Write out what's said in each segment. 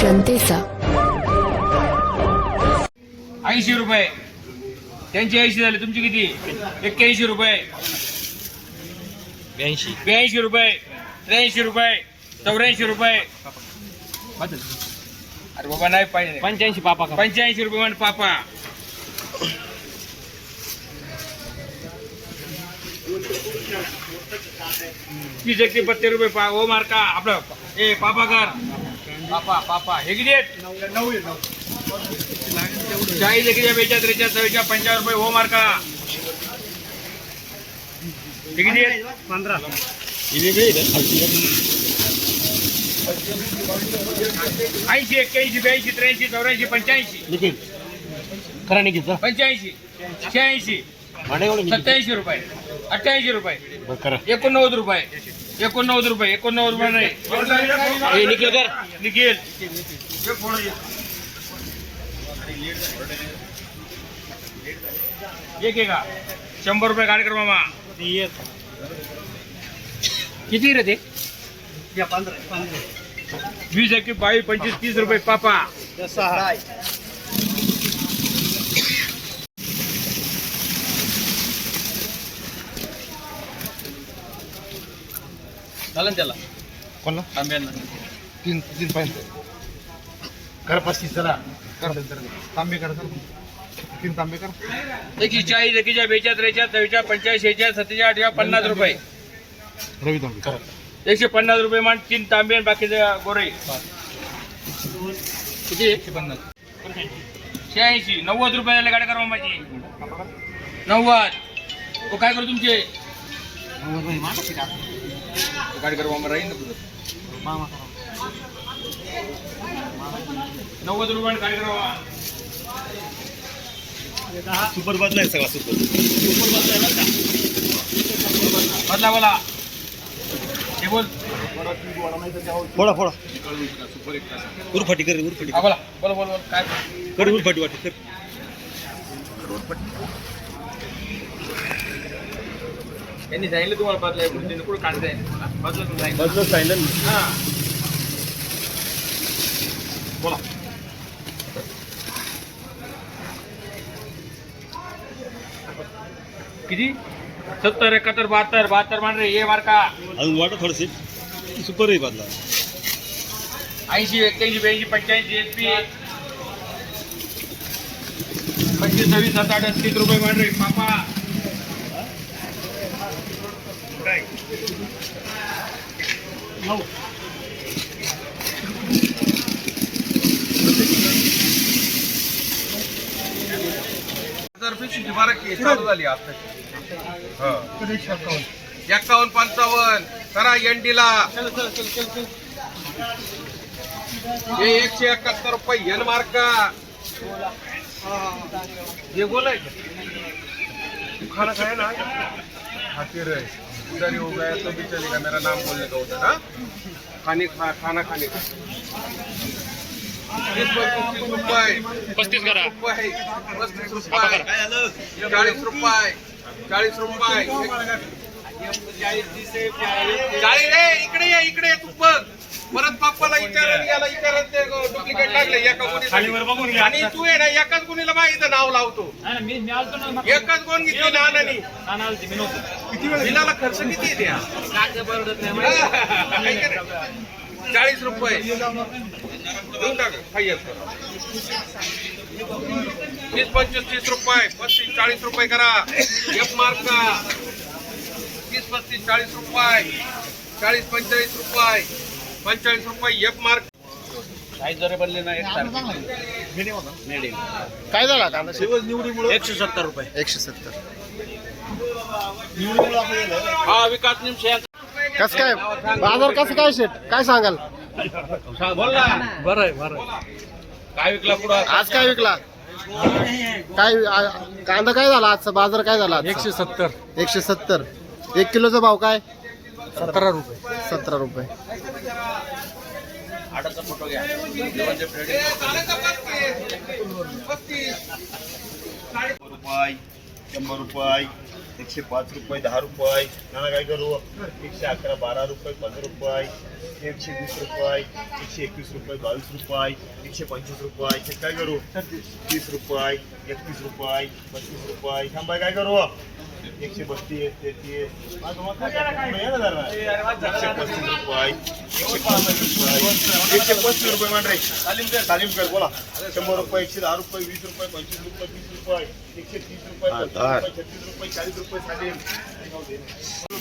जनतेचा. 80 रुपये, त्यांचे 80 झाले. तुमची किती? 81 रुपये, 82 रुपये, 83 रुपये, 84 रुपये. अरे बाबा नाही पाहिजे. 85 पापा का? 85 रुपये म्हण पापा. तीस 31 रुपये हो मार्का आपलं. ए पापा कर पापा पापा. हे किती आहेत? 40 41 42 43 44 55 रुपये हो मार्का. हे किती आहेत? 15. 80 81 82 83 84 85 निखिल खरा निखिल 85 86 87 रुपये 88 रुपये करा 89 रुपये 89 रुपये 89 रुपये नाही. निखिल कर निखिल एक आहे का? 100 रुपये गाडी कर मामा. किती रे ते? 20 21 22 25 30 रुपये पापा. चालेल त्याला कोणला? तांब्यांना 3 पाहिजे कर 35 चला कर तांबे कर 3 तांबे कर. 140 41 42 43 45 46 47 48 50 रुपये. रवी तांबे कर 150 रुपये मान 3 तांबे आणि बाकीचे गोरे. किती? 150 86 90 रुपयाला गाडी करा माझी. 90 तो काय करू तुमचे? गाडी करू मामा राहील ना तुझं. 90 रुपये गाडी करा मामा. सुपर बदलाय सगळा सुपर बदला बोला. हे बोल फोडा फोडा उरफाटी कर उरफाटी हा बोला बोला बोल बोल काय कर उरफाटी वाटी कर. यांनी सांगितलं तुम्हाला बदला कुठं काढताय बदलत नाही. बदलत सांगितलं हा बोला. किती? 70 71 72 72 मान रे. ये मार्का अजून वाटा थोडसे सुपर आहे बदला. 80 81 82 85 एसपी 25 26 27 30 रुपये मान रे पापा. चालू झाली आता 51 55 करा एनडीला. हे 171 रुपये एन मार्का. ये बोलाय खाना खाया ना खातिर उधर ही हो गया तो भी चलेगा. मेरा नाम बोलने का उधर. हाँ खाना खाने का 35 रुपये 35 करा 35 रुपये 40 रुपये 40 रुपये 40 रे. इकडे ये इकडे तू बघ. परत पप्पाला विचारत याला विचारत ते डुप्लिकेट लागले एका गुन्हे. आणि तू आहे ना एकाच गुन्हेला माहिती नाव लावतो. एकच गुण घेतली नानानी. बिलाला खर्च किती आहे त्या? 40 रुपये देऊन टाक. 30 25 30 रुपये 35 40 रुपये करा. एफ मार्का 30 35 40 रुपये 40 45 रुपये 45 रुपये एफ मार्क. काही जरे बनले ना काय झाला कांदा? 170 रुपये 170. हा विकास निमशे. कसं काय बाजार कसं काय शेट काय सांगाल? बोल ना. बरं आहे बरं. काय विकला पुढं? आज काय विकला? काय कांदा काय झाला आजचा बाजार काय झाला? 170 170. 1 किलोचा भाव काय? 17 रुपये 17 रुपये. आडाचा फोटो घ्या. 100 रुपये 105 रुपये 10 रुपये. नाना काय करू 111 12 रुपये 15 रुपये 120 रुपये 121 रुपये 22 रुपये 125 रुपये. हे काय करू 30 रुपये 31 रुपये 35 रुपये. थांबाय काय करू 132 33 135 रुपये 135 रुपये मान रे तालीम कर बोला 100 रुपये 110 रुपये 20 रुपये 25 रुपये 30 रुपये 130 रुपये 35 रुपये 36 रुपये 40 रुपये साले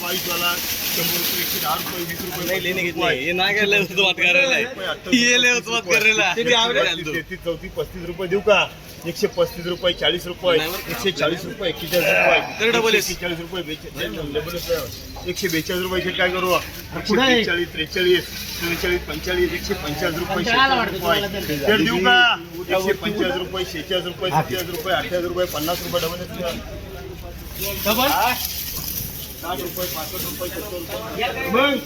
22 वाला 100 रुपये 110 रुपये 20 रुपये नहीं लेने कितने ये ना कर ले उसको बात कर रहा है ये ले उसको बात कर रहा है 33 34 35 रुपये देऊ का 135 रुपये 40 रुपये 140 रुपये 41 रुपये 41 रुपये 142 रुपये काय करू 143 43 44 45 150 रुपये 46 देऊ का 150 रुपये 46 रुपये 47 रुपये 28 रुपये 50 रुपये डबल 60 रुपये 65 रुपये 70 रुपये